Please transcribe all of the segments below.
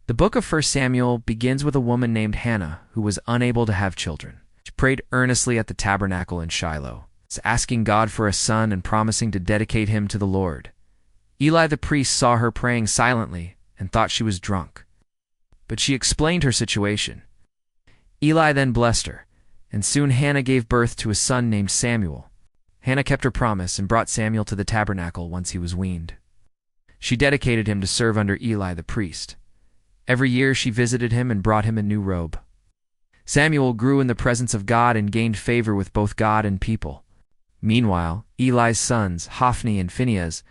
The book of 1 Samuel begins with a woman named Hannah who was unable to have children. She prayed earnestly at the tabernacle in Shiloh, asking God for a son and promising to dedicate him to the Lord. Eli the priest saw her praying silently and thought she was drunk. But she explained her situation. Eli then blessed her, and soon Hannah gave birth to a son named Samuel. Hannah kept her promise and brought Samuel to the tabernacle once he was weaned. She dedicated him to serve under Eli the priest. Every year she visited him and brought him a new robe. Samuel grew in the presence of God and gained favor with both God and people. Meanwhile, Eli's sons, Hophni and Phinehas,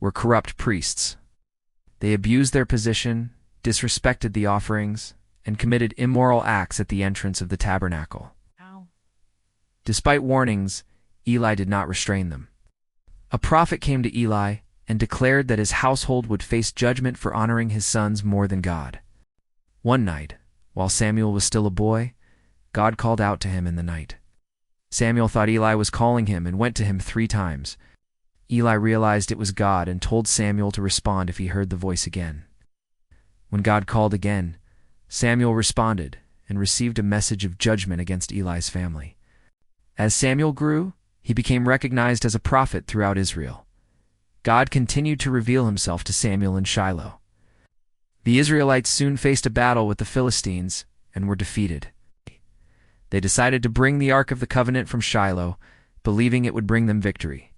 were corrupt priests. They abused their position, disrespected the offerings, and committed immoral acts at the entrance of the tabernacle. Despite warnings, Eli did not restrain them. A prophet came to Eli and declared that his household would face judgment for honoring his sons more than God. One night, while Samuel was still a boy, God called out to him in the night. Samuel thought Eli was calling him and went to him 3 times. Eli realized it was God and told Samuel to respond if he heard the voice again. When God called again, Samuel responded and received a message of judgment against Eli's family. As Samuel grew, he became recognized as a prophet throughout Israel. God continued to reveal himself to Samuel in Shiloh. The Israelites soon faced a battle with the Philistines and were defeated. They decided to bring the Ark of the Covenant from Shiloh, believing it would bring them victory.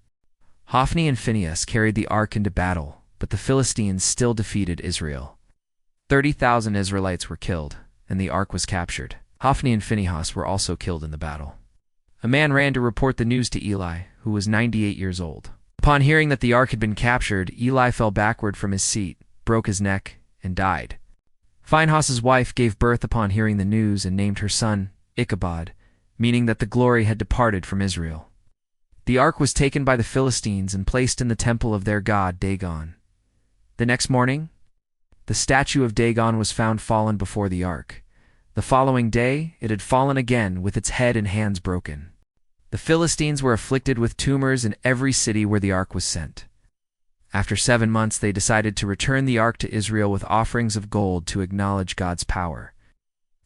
Hophni and Phinehas carried the Ark into battle, but the Philistines still defeated Israel. 30,000 Israelites were killed, and the Ark was captured. Hophni and Phinehas were also killed in the battle. A man ran to report the news to Eli, who was 98 years old. Upon hearing that the Ark had been captured, Eli fell backward from his seat, broke his neck, and died. Phinehas's wife gave birth upon hearing the news and named her son Ichabod, meaning that the glory had departed from Israel. The Ark was taken by the Philistines and placed in the temple of their god Dagon. The next morning, the statue of Dagon was found fallen before the Ark. The following day, it had fallen again with its head and hands broken. The Philistines were afflicted with tumors in every city where the Ark was sent. After 7 months, they decided to return the Ark to Israel with offerings of gold to acknowledge God's power.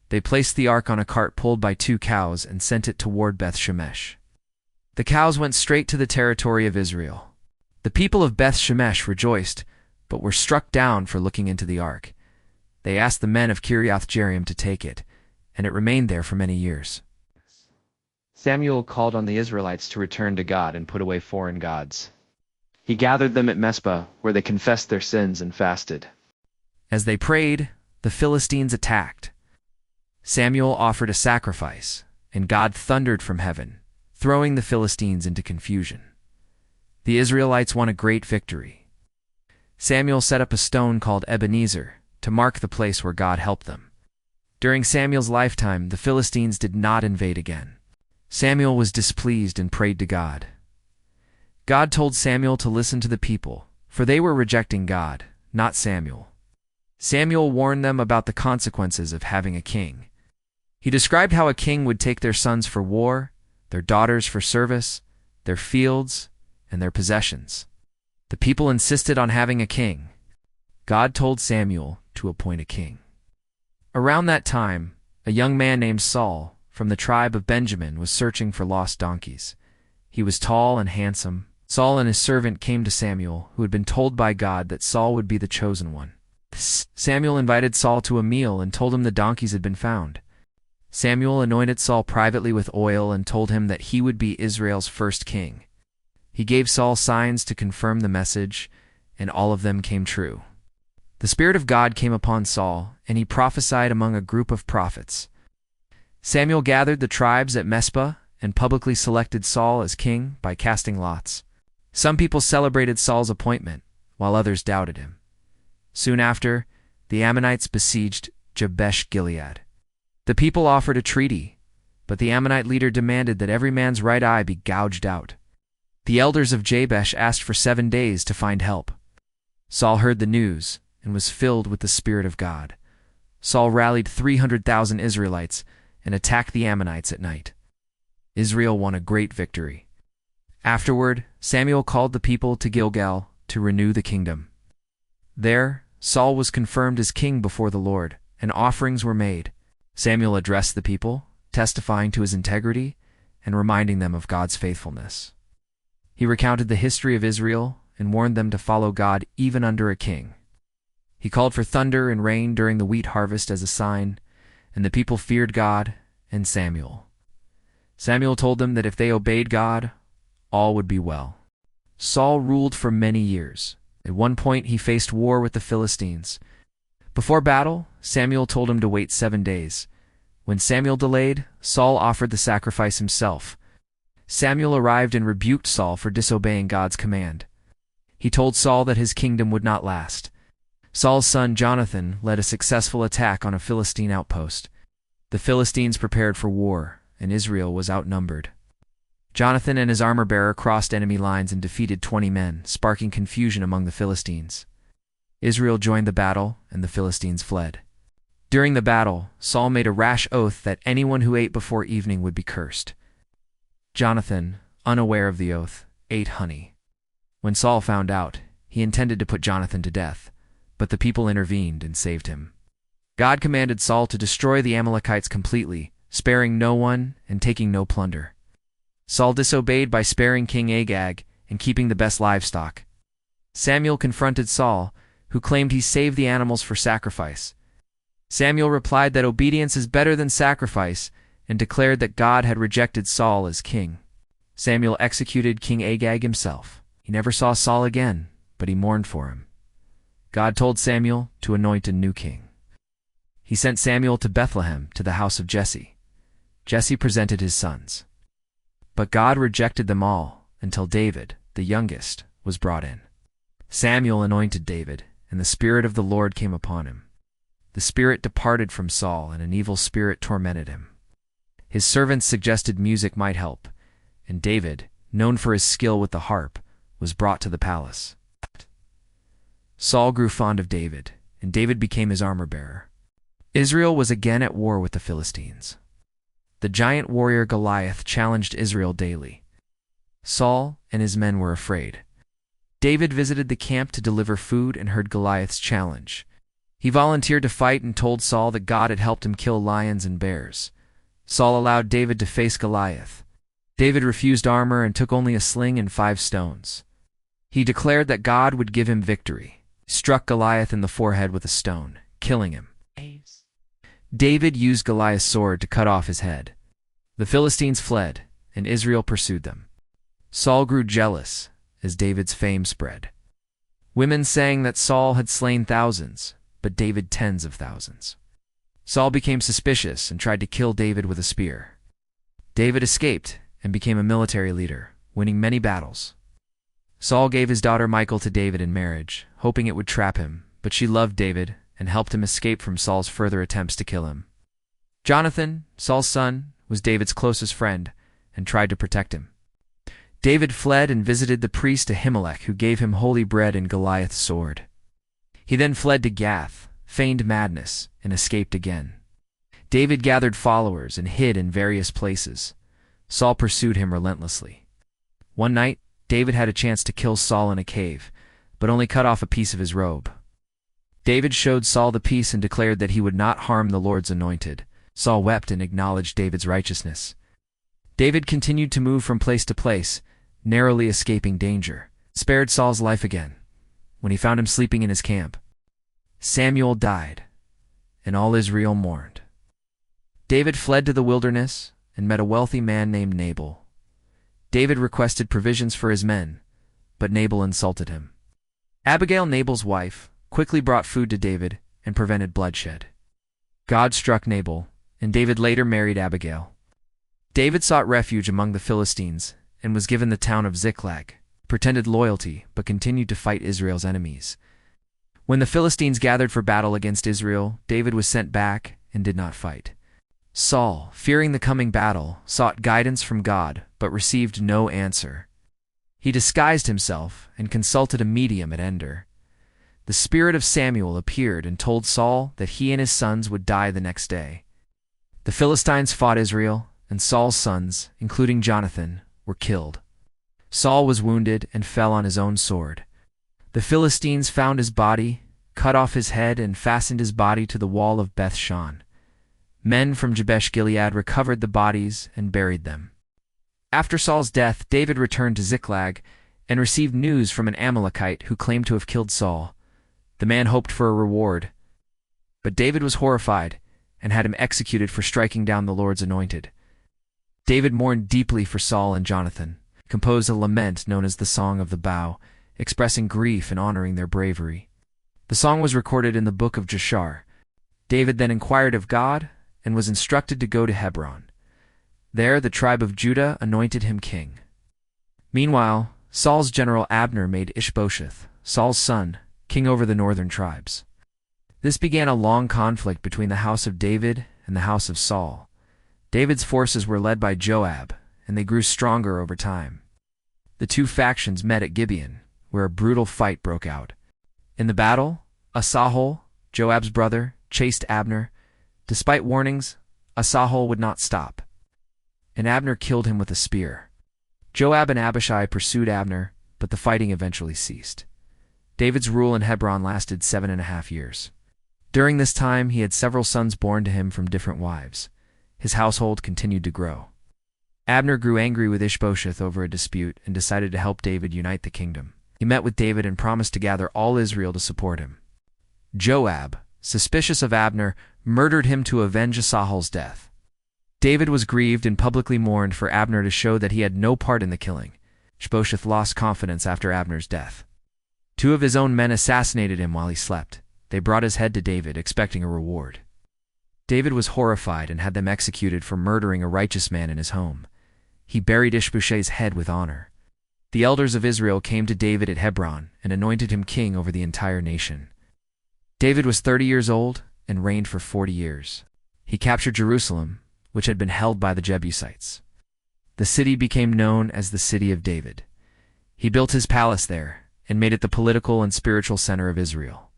They placed the Ark on a cart pulled by 2 cows and sent it toward Beth-Shemesh. The cows went straight to the territory of Israel. The people of Beth-Shemesh rejoiced, but were struck down for looking into the Ark. They asked the men of Kiriath-Jearim to take it, and it remained there for many years. Samuel called on the Israelites to return to God and put away foreign gods. He gathered them at Mizpah, where they confessed their sins and fasted. As they prayed, the Philistines attacked. Samuel offered a sacrifice, and God thundered from heaven, throwing the Philistines into confusion. The Israelites won a great victory. Samuel set up a stone called Ebenezer to mark the place where God helped them. During Samuel's lifetime, the Philistines did not invade again. Samuel was displeased and prayed to God. God told Samuel to listen to the people, for they were rejecting God, not Samuel. Samuel warned them about the consequences of having a king. He described how a king would take their sons for war, their daughters for service, their fields, and their possessions. The people insisted on having a king. God told Samuel to appoint a king. Around that time, a young man named Saul, from the tribe of Benjamin, was searching for lost donkeys. He was tall and handsome. Saul and his servant came to Samuel, who had been told by God that Saul would be the chosen one. Samuel invited Saul to a meal and told him the donkeys had been found. Samuel anointed Saul privately with oil and told him that he would be Israel's first king. He gave Saul signs to confirm the message, and all of them came true. The Spirit of God came upon Saul, and he prophesied among a group of prophets. Samuel gathered the tribes at Mizpah and publicly selected Saul as king by casting lots. Some people celebrated Saul's appointment, while others doubted him. Soon after, the Ammonites besieged Jabesh-Gilead. The people offered a treaty, but the Ammonite leader demanded that every man's right eye be gouged out. The elders of Jabesh asked for 7 days to find help. Saul heard the news and was filled with the Spirit of God. Saul rallied 300,000 Israelites and attacked the Ammonites at night. Israel won a great victory. Afterward, Samuel called the people to Gilgal to renew the kingdom. There, Saul was confirmed as king before the Lord, and offerings were made. Samuel addressed the people, testifying to his integrity and reminding them of God's faithfulness. He recounted the history of Israel and warned them to follow God even under a king. He called for thunder and rain during the wheat harvest as a sign, and the people feared God and Samuel. Samuel told them that if they obeyed God, all would be well. Saul ruled for many years. At one point, he faced war with the Philistines. Before battle, Samuel told him to wait 7 days. When Samuel delayed, Saul offered the sacrifice himself. Samuel arrived and rebuked Saul for disobeying God's command. He told Saul that his kingdom would not last. Saul's son Jonathan led a successful attack on a Philistine outpost. The Philistines prepared for war, and Israel was outnumbered. Jonathan and his armor-bearer crossed enemy lines and defeated 20 men, sparking confusion among the Philistines. Israel joined the battle, and the Philistines fled. During the battle, Saul made a rash oath that anyone who ate before evening would be cursed. Jonathan, unaware of the oath, ate honey. When Saul found out, he intended to put Jonathan to death, but the people intervened and saved him. God commanded Saul to destroy the Amalekites completely, sparing no one and taking no plunder. Saul disobeyed by sparing King Agag and keeping the best livestock. Samuel confronted Saul, who claimed he saved the animals for sacrifice. Samuel replied that obedience is better than sacrifice and declared that God had rejected Saul as king. Samuel executed King Agag himself. He never saw Saul again, but he mourned for him. God told Samuel to anoint a new king. He sent Samuel to Bethlehem, to the house of Jesse. Jesse presented his sons. But God rejected them all until David, the youngest, was brought in. Samuel anointed David, and the Spirit of the Lord came upon him. The Spirit departed from Saul, and an evil spirit tormented him. His servants suggested music might help, and David, known for his skill with the harp, was brought to the palace. Saul grew fond of David, and David became his armor-bearer. Israel was again at war with the Philistines. The giant warrior Goliath challenged Israel daily. Saul and his men were afraid. David visited the camp to deliver food and heard Goliath's challenge. He volunteered to fight and told Saul that God had helped him kill lions and bears. Saul allowed David to face Goliath. David refused armor and took only a sling and 5 stones. He declared that God would give him victory. He struck Goliath in the forehead with a stone, killing him. David used Goliath's sword to cut off his head. The Philistines fled, and Israel pursued them. Saul grew jealous as David's fame spread. Women sang that Saul had slain thousands, but David tens of thousands. Saul became suspicious and tried to kill David with a spear. David escaped and became a military leader, winning many battles. Saul gave his daughter Michal to David in marriage, hoping it would trap him, but she loved David and helped him escape from Saul's further attempts to kill him. Jonathan, Saul's son, was David's closest friend and tried to protect him. David fled and visited the priest Ahimelech, who gave him holy bread and Goliath's sword. He then fled to Gath, feigned madness, and escaped again. David gathered followers and hid in various places. Saul pursued him relentlessly. One night, David had a chance to kill Saul in a cave, but only cut off a piece of his robe. David showed Saul the piece and declared that he would not harm the Lord's anointed. Saul wept and acknowledged David's righteousness. David continued to move from place to place, narrowly escaping danger, spared Saul's life again, when he found him sleeping in his camp. Samuel died, and all Israel mourned. David fled to the wilderness and met a wealthy man named Nabal. David requested provisions for his men, but Nabal insulted him. Abigail, Nabal's wife, quickly brought food to David and prevented bloodshed. God struck Nabal, and David later married Abigail. David sought refuge among the Philistines and was given the town of Ziklag, pretended loyalty but continued to fight Israel's enemies. When the Philistines gathered for battle against Israel, David was sent back and did not fight. Saul, fearing the coming battle, sought guidance from God but received no answer. He disguised himself and consulted a medium at Endor. The spirit of Samuel appeared and told Saul that he and his sons would die the next day. The Philistines fought Israel, and Saul's sons, including Jonathan, were killed. Saul was wounded and fell on his own sword. The Philistines found his body, cut off his head, and fastened his body to the wall of Beth-shan. Men from Jabesh-Gilead recovered the bodies and buried them. After Saul's death, David returned to Ziklag and received news from an Amalekite who claimed to have killed Saul. The man hoped for a reward, but David was horrified and had him executed for striking down the Lord's anointed. David mourned deeply for Saul and Jonathan, composed a lament known as the Song of the Bow, expressing grief and honoring their bravery. The song was recorded in the book of Jashar. David then inquired of God and was instructed to go to Hebron. There the tribe of Judah anointed him king. Meanwhile, Saul's general Abner made Ishbosheth, Saul's son, king over the northern tribes. This began a long conflict between the house of David and the house of Saul. David's forces were led by Joab, and they grew stronger over time. The two factions met at Gibeon, where a brutal fight broke out. In the battle, Asahel, Joab's brother, chased Abner. Despite warnings, Asahel would not stop, and Abner killed him with a spear. Joab and Abishai pursued Abner, but the fighting eventually ceased. David's rule in Hebron lasted 7.5 years. During this time, he had several sons born to him from different wives. His household continued to grow. Abner grew angry with Ishbosheth over a dispute and decided to help David unite the kingdom. He met with David and promised to gather all Israel to support him. Joab, suspicious of Abner, murdered him to avenge Asahel's death. David was grieved and publicly mourned for Abner to show that he had no part in the killing. Ishbosheth lost confidence after Abner's death. 2 of his own men assassinated him while he slept. They brought his head to David, expecting a reward. David was horrified and had them executed for murdering a righteous man in his home. He buried Ishbosheth's head with honor. The elders of Israel came to David at Hebron and anointed him king over the entire nation. David was 30 years old and reigned for 40 years. He captured Jerusalem, which had been held by the Jebusites. The city became known as the City of David. He built his palace there and made it the political and spiritual center of Israel.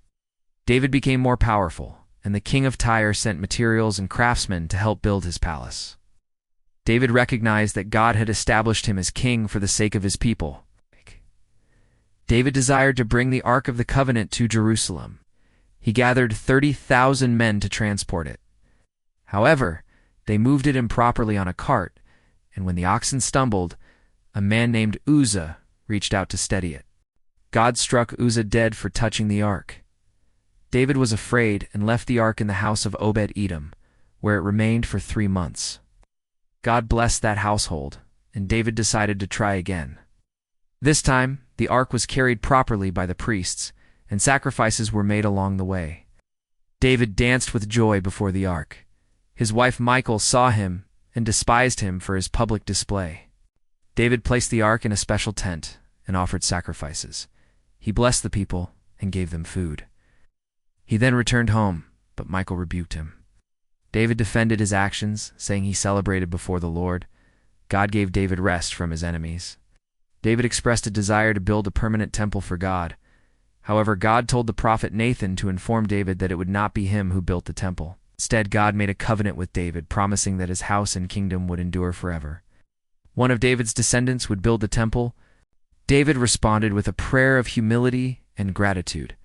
David became more powerful, and the king of Tyre sent materials and craftsmen to help build his palace. David recognized that God had established him as king for the sake of his people. David desired to bring the Ark of the Covenant to Jerusalem. He gathered 30,000 men to transport it. However, they moved it improperly on a cart, and when the oxen stumbled, a man named Uzzah reached out to steady it. God struck Uzzah dead for touching the ark. David was afraid and left the ark in the house of Obed-Edom, where it remained for 3 months. God blessed that household, and David decided to try again. This time, the ark was carried properly by the priests, and sacrifices were made along the way. David danced with joy before the ark. His wife Michal saw him and despised him for his public display. David placed the ark in a special tent and offered sacrifices. He blessed the people and gave them food. He then returned home, but Michal rebuked him. David defended his actions, saying he celebrated before the Lord. God gave David rest from his enemies. David expressed a desire to build a permanent temple for God. However, God told the prophet Nathan to inform David that it would not be him who built the temple. Instead, God made a covenant with David, promising that his house and kingdom would endure forever. One of David's descendants would build the temple. David responded with a prayer of humility and gratitude.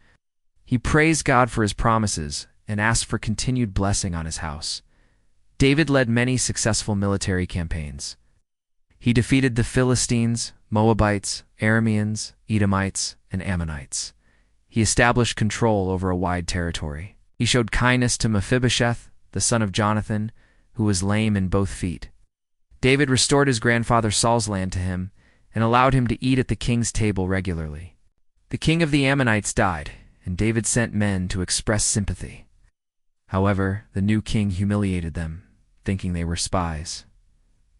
He praised God for his promises and asked for continued blessing on his house. David led many successful military campaigns. He defeated the Philistines, Moabites, Arameans, Edomites, and Ammonites. He established control over a wide territory. He showed kindness to Mephibosheth, the son of Jonathan, who was lame in both feet. David restored his grandfather Saul's land to him and allowed him to eat at the king's table regularly. The king of the Ammonites died, and David sent men to express sympathy. However, the new king humiliated them, thinking they were spies.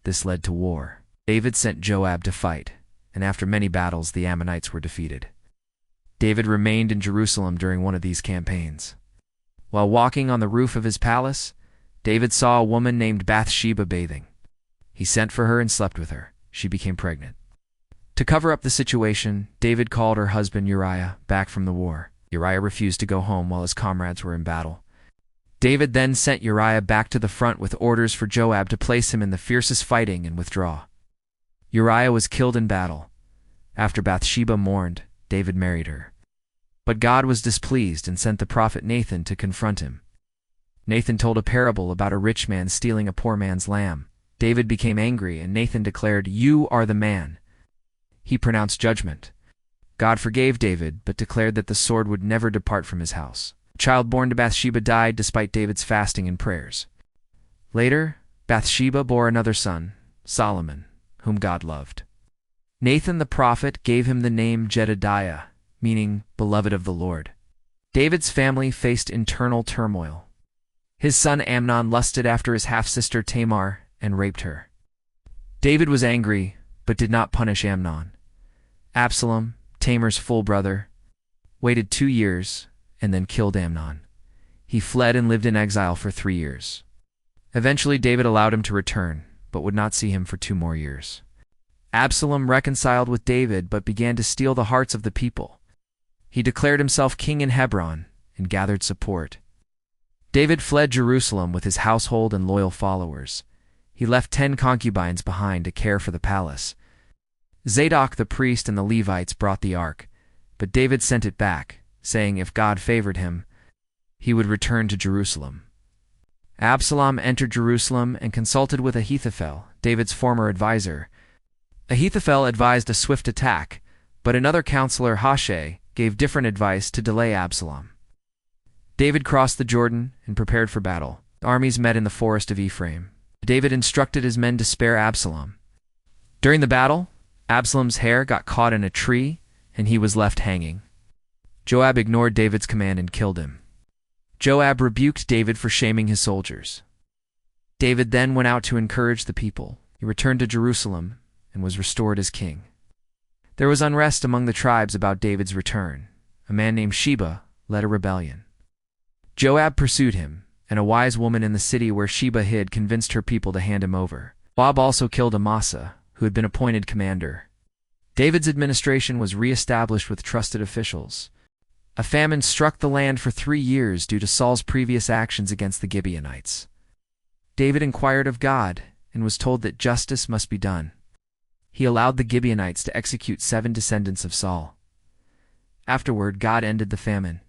This led to war. David sent Joab to fight, and after many battles, the Ammonites were defeated. David remained in Jerusalem during one of these campaigns. While walking on the roof of his palace, David saw a woman named Bathsheba bathing. He sent for her and slept with her. She became pregnant. To cover up the situation, David called her husband Uriah back from the war. Uriah refused to go home while his comrades were in battle. David then sent Uriah back to the front with orders for Joab to place him in the fiercest fighting and withdraw. Uriah was killed in battle. After Bathsheba mourned, David married her. But God was displeased and sent the prophet Nathan to confront him. Nathan told a parable about a rich man stealing a poor man's lamb. David became angry, and Nathan declared, "You are the man." He pronounced judgment. God forgave David, but declared that the sword would never depart from his house. A child born to Bathsheba died despite David's fasting and prayers. Later, Bathsheba bore another son, Solomon, whom God loved. Nathan the prophet gave him the name Jedediah, meaning beloved of the Lord. David's family faced internal turmoil. His son Amnon lusted after his half-sister Tamar and raped her. David was angry, but did not punish Amnon. Absalom, Tamar's full brother, waited 2 years and then killed Amnon. He fled and lived in exile for 3 years. Eventually David allowed him to return, but would not see him for 2 more years. Absalom reconciled with David but began to steal the hearts of the people. He declared himself king in Hebron and gathered support. David fled Jerusalem with his household and loyal followers. He left 10 concubines behind to care for the palace. Zadok the priest and the Levites brought the ark, but David sent it back, saying if God favored him, he would return to Jerusalem. Absalom entered Jerusalem and consulted with Ahithophel, David's former advisor. Ahithophel advised a swift attack, but another counselor, Hushai, gave different advice to delay Absalom. David crossed the Jordan and prepared for battle. The armies met in the forest of Ephraim. David instructed his men to spare Absalom. During the battle, Absalom's hair got caught in a tree, and he was left hanging. Joab ignored David's command and killed him. Joab rebuked David for shaming his soldiers. David then went out to encourage the people. He returned to Jerusalem and was restored as king. There was unrest among the tribes about David's return. A man named Sheba led a rebellion. Joab pursued him, and a wise woman in the city where Sheba hid convinced her people to hand him over. Joab also killed Amasa, who had been appointed commander. David's administration was re-established with trusted officials. A famine struck the land for 3 years due to Saul's previous actions against the Gibeonites. David inquired of God and was told that justice must be done. He allowed the Gibeonites to execute 7 descendants of Saul. Afterward, God ended the famine.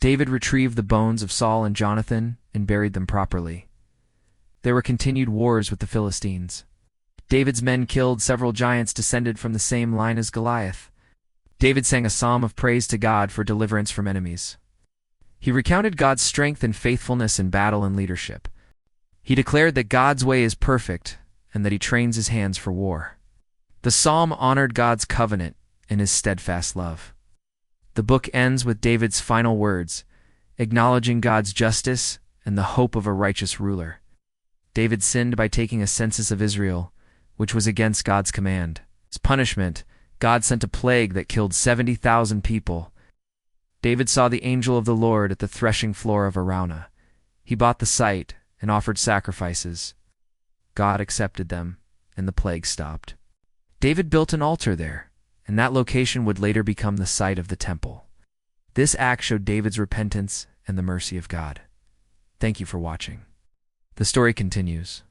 David retrieved the bones of Saul and Jonathan and buried them properly. There were continued wars with the Philistines. David's men killed several giants descended from the same line as Goliath. David sang a psalm of praise to God for deliverance from enemies. He recounted God's strength and faithfulness in battle and leadership. He declared that God's way is perfect and that he trains his hands for war. The psalm honored God's covenant and his steadfast love. The book ends with David's final words, acknowledging God's justice and the hope of a righteous ruler. David sinned by taking a census of Israel, which was against God's command. As punishment, God sent a plague that killed 70,000 people. David saw the angel of the Lord at the threshing floor of Araunah. He bought the site and offered sacrifices. God accepted them, and the plague stopped. David built an altar there, and that location would later become the site of the temple. This act showed David's repentance and the mercy of God. Thank you for watching. The story continues.